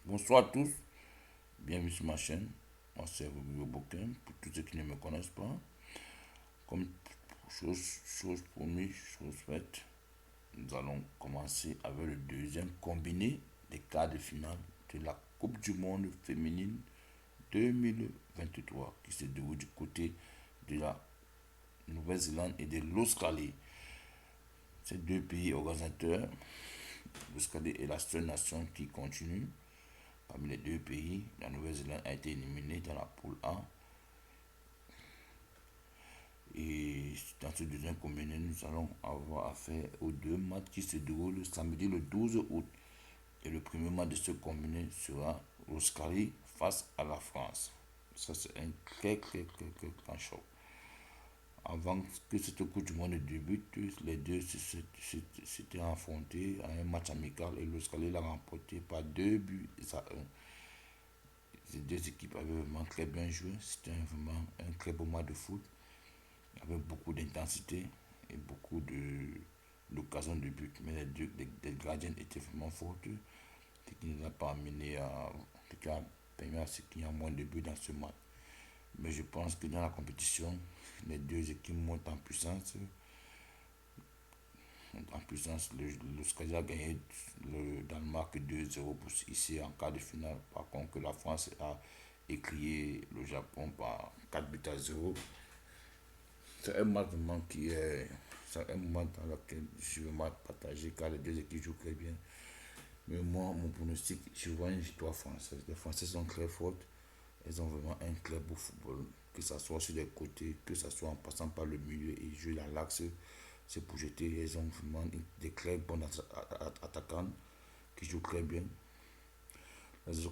Bonsoir à tous, bienvenue sur ma chaîne. Moi c'est Rubio Boquin, pour tous ceux qui ne me connaissent pas. Comme chose promise, chose faite, nous allons commencer avec le deuxième combiné des quarts de finale de la Coupe du Monde féminine 2023 qui se déroule du côté de la Nouvelle-Zélande et de l'Australie. Ces deux pays organisateurs, l'Australie est la seule nation qui continue. Parmi les deux pays, la Nouvelle-Zélande a été éliminée dans la poule A. Et dans ce deuxième combiné, nous allons avoir affaire aux deux matchs qui se déroulent samedi le 12 août. Et le premier match de ce combiné sera l'Australie face à la France. Ça, c'est un très grand choc. Avant que cette Coupe du Monde débute, les deux s'étaient affrontés à un match amical et l'Australie l'a remporté par 2 buts à 1. Ces deux équipes avaient vraiment très bien joué. C'était vraiment un très beau match de foot avec beaucoup d'intensité et beaucoup d'occasions de but. Mais les gardiens étaient vraiment fortes, ce qui ne l'a pas amené à, en tout cas, permis à ce qu'il y ait moins de buts dans ce match. Mais je pense que dans la compétition, les deux équipes montent en puissance. En puissance, l'Australie a gagné le Danemark 2-0 ici en quart de finale. Par contre, la France a écrié le Japon par 4 buts à 0. C'est un match vraiment qui est. C'est un match dans lequel je suis vraiment partagé car les deux équipes jouent très bien. Mais moi, mon pronostic, je vois une victoire française. Les Français sont très fortes. Elles ont vraiment un très beau football. Que ce soit sur les côtés, que ce soit en passant par le milieu et jouer à l'axe, c'est pour jeter. Elles ont vraiment des très bonnes attaquantes qui jouent très bien. Elles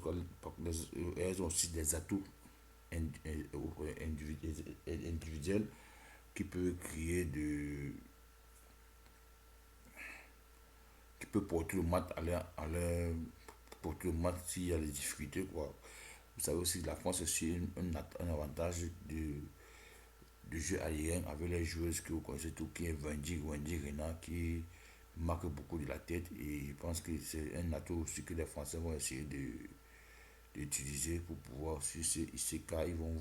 ont aussi des atouts individuels qui peuvent créer qui peut porter le match porter le match s'il y a des difficultés quoi. Vous savez aussi que la France a aussi un avantage de jeu aérien avec les joueuses que vous connaissez tout qui est Wendy Renard qui marque beaucoup de la tête et je pense que c'est un atout aussi que les Français vont essayer d'utiliser pour pouvoir sur ces cas ils vont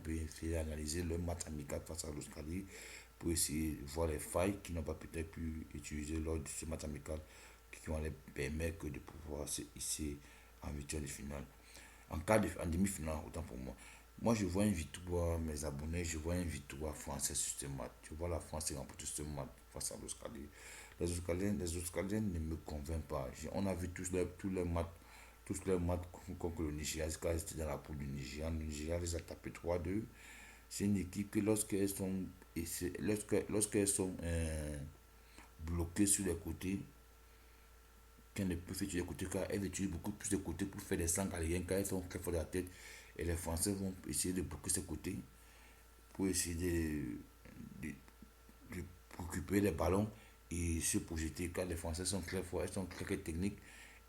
essayer d'analyser le match amical face à l'Australie pour essayer de voir les failles qu'ils n'ont pas peut-être pu utiliser lors de ce match amical qui vont les permettre de pouvoir se hisser en huitième de finale. En demi-finale, autant pour moi. Moi, je vois une victoire, mes abonnés, je vois une victoire française sur ce match. Je vois la France remporter ce match face à l'Australie. Les Australiens ne me convainquent pas. On a vu tous les matchs contre le Nigeria, quand c'était dans la poule du Nigeria. Le Nigeria les a tapés 3-2. C'est une équipe que lorsqu'elles sont bloquées sur les côtés, qu'elles ne peuvent faire sur les côtés, car elles utilisent beaucoup plus de côtés pour faire des centres aériens, car elles sont très fortes de la tête. Et les Français vont essayer de bloquer ces côtés pour essayer de, de récupérer les ballons et se projeter, car les Français sont très forts, elles sont très techniques,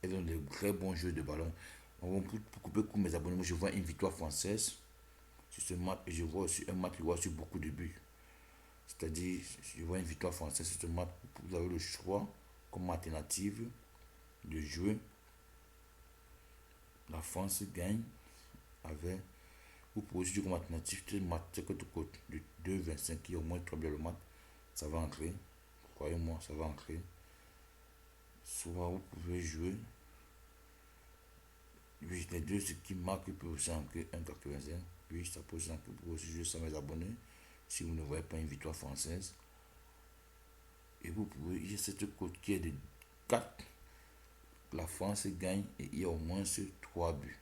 elles ont de très bons jeux de ballon. Donc, pour couper pour mes abonnés, moi, je vois une victoire française sur ce match et je vois aussi un match qui voit aussi beaucoup de buts. C'est-à-dire, je vois une victoire française sur ce match. Vous avez le choix comme alternative de jouer. La France gagne avec. Vous pouvez aussi jouer comme alternative de match que tu coûtes de 2,25 qui est au moins 3 bien le match. Ça va entrer. Croyez-moi, ça va entrer. Soit vous pouvez jouer. Oui, les deux qui marquent peuvent aussi entrer 1,85. Oui, ça peut aussi entrer. Vous pouvez aussi jouer sans mes abonnés. Si vous ne voyez pas une victoire française. Et vous pouvez, il y a cette cote qui est de 4. La France gagne et il y a au moins 3 buts.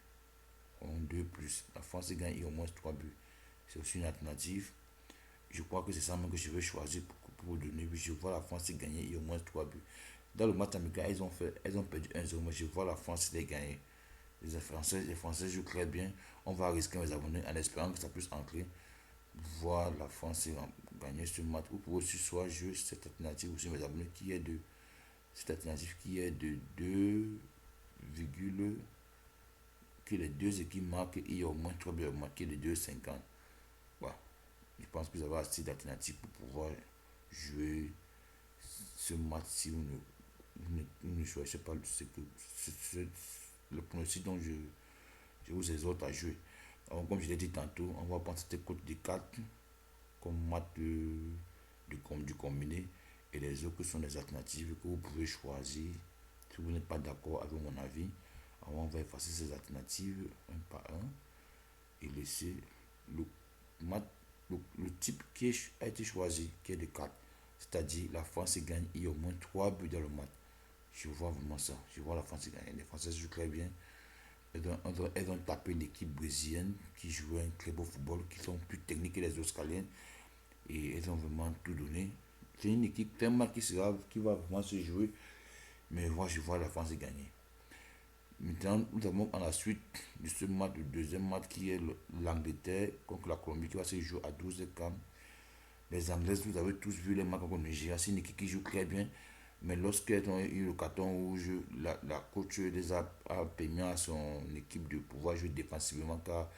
En 2 plus. La France gagne et il y a au moins 3 buts. C'est aussi une alternative. Je crois que c'est ça même que je vais choisir pour vous donner. Je vois la France gagner et il y a au moins 3 buts. Dans le match amical, elles ont perdu 1-0, mais je vois la France les gagner. Les Français jouent très bien. On va risquer mes abonnés en espérant que ça puisse entrer. Voir la France gagner ce match. Ou pour aussi soit jouer cette alternative aussi mes abonnés qui est de cette alternative qui est de 2, que les deux équipes marquent et il y a au moins 3 buts marqués de 2,50. Voilà. Je pense que vous avez assez d'alternatives pour pouvoir jouer ce match si vous ne choisissez pas le pronostic dont je vous exhorte à jouer. Alors, comme je l'ai dit tantôt, on va prendre cette cote de 4 comme maths du combiné et les autres sont des alternatives que vous pouvez choisir. Si vous n'êtes pas d'accord avec mon avis, alors on va effacer ces alternatives un par un et laisser le, maths, le type qui a été choisi, qui est de 4. C'est-à-dire la France gagne, il y a au moins 3 buts dans le match. Je vois vraiment ça. Je vois la France gagner. Les Françaises jouent très bien. Elles ont tapé l'équipe brésilienne qui jouait un très beau football, qui sont plus techniques que les Australiennes. Et elles ont vraiment tout donné. C'est une équipe tellement qui va vraiment se jouer. Mais moi, je vois la France gagner. Maintenant, nous avons à la suite de ce match, le deuxième match qui est l'Angleterre contre la Colombie qui va se jouer à 12h. Les Anglaises, vous avez tous vu les matchs contre le Nigeria. C'est une équipe qui joue très bien. Mais lorsqu'elles ont eu le carton rouge, la coach a permis à son équipe de pouvoir jouer défensivement car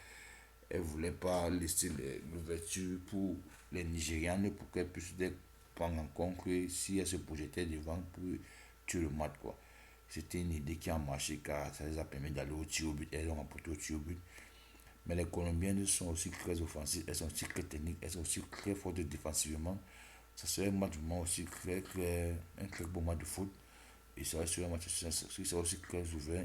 elle ne voulait pas laisser l'ouverture pour les Nigérianes pour qu'elles puissent prendre en compte que si elles se projetaient devant pour tuer le match. Quoi. C'était une idée qui a marché car ça les a permis d'aller au tir au but. Elles ont remporté au tir au but. Mais les Colombiennes sont aussi très offensives, elles sont aussi très techniques, elles sont aussi très fortes défensivement. Ça serait un match vraiment aussi un très beau match de foot. Et ça serait un match qui sera aussi très ouvert.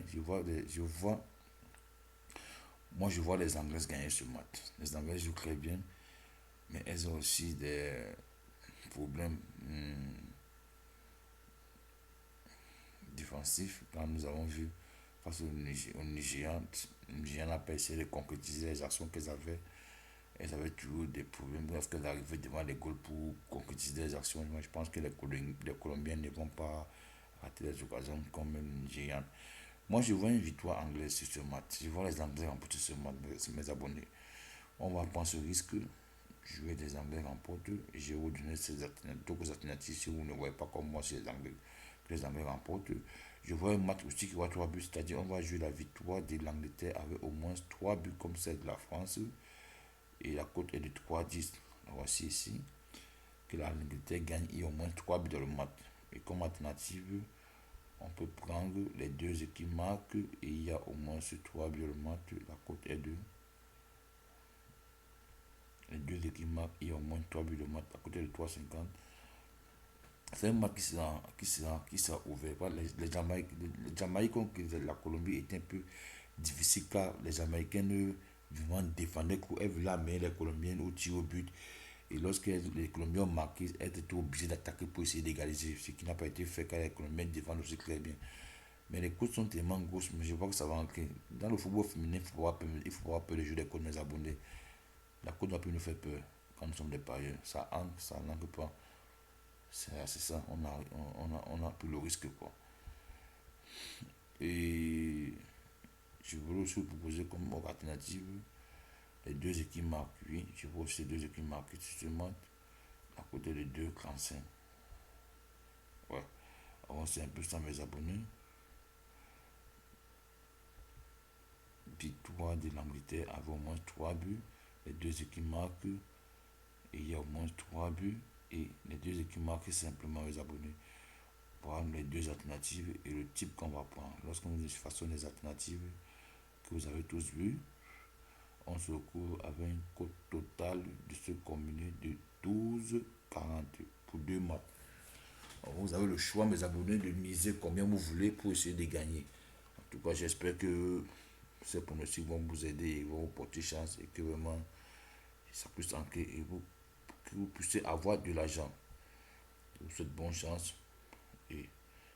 Moi je vois les Anglaises gagner ce match. Les Anglaises jouent très bien, mais elles ont aussi des problèmes défensifs. Quand nous avons vu face au Nigeria, le Nigeria n'a pas essayé de concrétiser les actions qu'elles avaient. Elles avaient toujours des problèmes lorsqu'elles arrivaient devant les goals pour concrétiser les actions. Moi, je pense que les Colombiens ne vont pas rater les occasions comme les Nigérians. Moi, je vois une victoire anglaise sur ce match. Je vois les Anglais remporter ce match, mes abonnés. On va prendre ce risque. Jouer des Anglais remportent. Et je vais vous donner d'autres alternatives si vous ne voyez pas comme moi si les Anglais remportent. Je vois un match aussi qui va 3 buts, c'est-à-dire on va jouer la victoire de l'Angleterre avec au moins 3 buts comme celle de la France. Et la cote est de 3,10. Voici ici que l'Angleterre gagne et au moins 3 buts dans le match. Et comme alternative, on peut prendre les deux équipes marquent et il y a au moins 3 buts dans le match. La cote est de les deux équipes marquent et il y a au moins 3 buts dans le match. La cote est de 3,50. C'est un match qui sera ouvert. Les Jamaïcains contre la Colombie est un peu difficile car les Jamaïcains vraiment défendaient, elles voulaient amener les Colombiennes au tir au but. Et lorsque les Colombiens ont marqué, elles étaient obligées d'attaquer pour essayer d'égaliser, ce qui n'a pas été fait car les Colombiens défendent aussi très bien. Mais les côtes sont tellement grosses, mais je vois que ça va entrer. Dans le football féminin, il faut avoir peur de jouer des côtes, mes abonnés. La côte doit plus nous faire peur quand nous sommes des parieurs. Ça n'entre pas. C'est ça, on a pris le risque. Quoi. Et je voulais aussi vous proposer comme alternative les deux équipes marquent. Oui, je vois aussi les deux équipes marquées sur ce match à côté de 2,35. Ouais, alors c'est un peu ça mes abonnés. Victoire de l'Angleterre avec au moins 3 buts. Les deux équipes marquent et il y a au moins 3 buts. Et les deux équipes marquent simplement les abonnés. Prendre les deux alternatives et le type qu'on va prendre. Lorsque nous faisons les alternatives que vous avez tous vues, on se retrouve avec une cote totale de ce combiné de 12,40 pour deux matchs. Alors, vous avez le choix, mes abonnés, de miser combien vous voulez pour essayer de gagner. En tout cas, j'espère que ces pronostics vont vous aider et vont vous porter chance et que vraiment ça puisse entrer et que vous puissiez avoir de l'argent. Je vous souhaite bonne chance et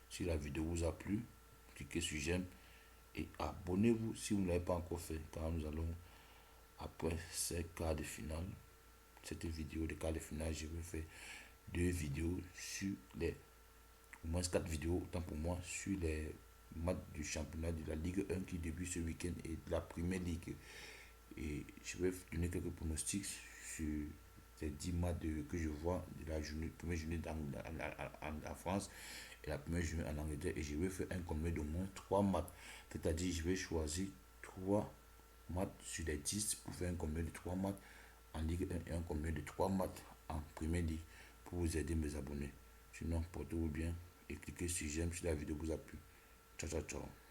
si la vidéo vous a plu, cliquez sur j'aime et abonnez-vous si vous ne l'avez pas encore fait car nous allons après ces quarts de finale, cette vidéo de quarts de finale, je vais faire deux vidéos sur les, au moins 4 vidéos, autant pour moi, sur les matchs du championnat de la Ligue 1 qui débute ce week-end et de la Première Ligue. Et je vais donner quelques pronostics sur ces 10 matchs que je vois de la première journée en France et la première journée en Angleterre. Et je vais faire un combiné de moins 3 matchs. C'est-à-dire, je vais choisir 3 matchs sur les 10 pour faire un combiné de 3 matchs en Ligue 1 et un combiné de 3 matchs en Première Ligue pour vous aider mes abonnés. Sinon, portez-vous bien et cliquez sur j'aime si la vidéo vous a plu. Ciao, ciao, ciao.